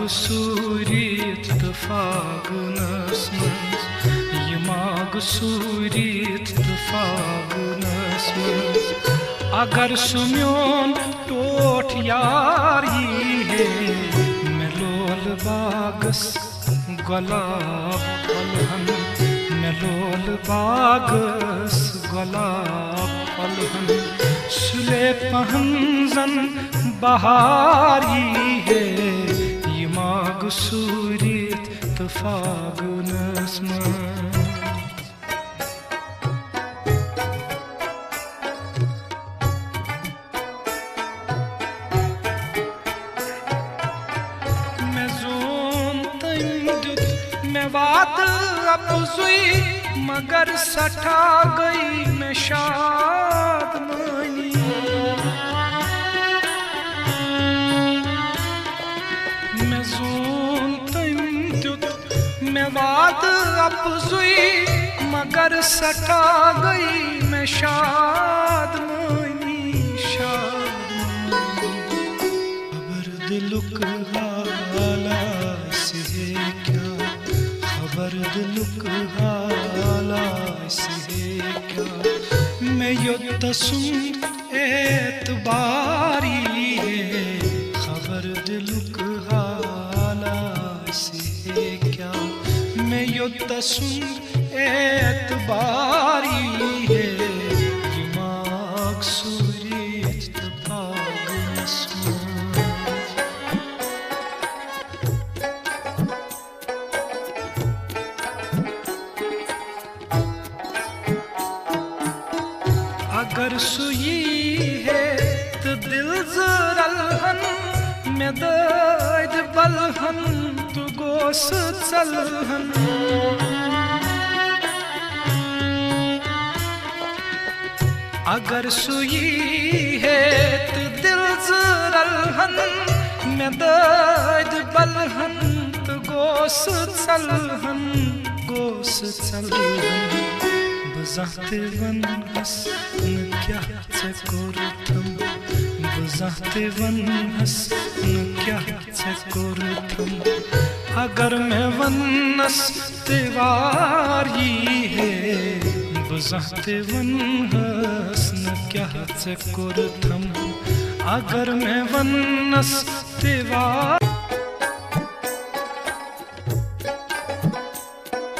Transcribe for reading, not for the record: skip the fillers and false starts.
सूरित तो फागुनस मज सूरित तो फागुनस मज अगर सुम्योन टोठ यारी है मैं लोल बागस गुलाब फलहन मैं लोल बागस गुलाब फलहन सुले पहंजन बहारी है ये माग सूरित तो फागुनस मज बात अफजुई मगर सटा गई मैं शाद मानी मैं जोन तम दुत मैं बात अफजुई मगर सटा गई मैं शाद मानी खबर दिलुक हाला से क्या खबर दिलुक हाला से क्या मैं युद्धसुन एतबारी है खबर दिलुक हाला से क्या मैं युद्धसुन एतबारी है ये माग सूरित तो फागुनस अगर सुई है तो दिल जरलहन मैं दर्द बलहन तो गोस चलहन अगर सुई है तो दिल जरलहन मैं दर्द बलहन तो गोस चलहन बजाते वन हस न क्या चकोरथम बजाते वन हस न क्या चकोरथम अगर मैं वनस तिवारी है बजाते वन हस न क्या चकोरथम अगर मैं वनस तिवारी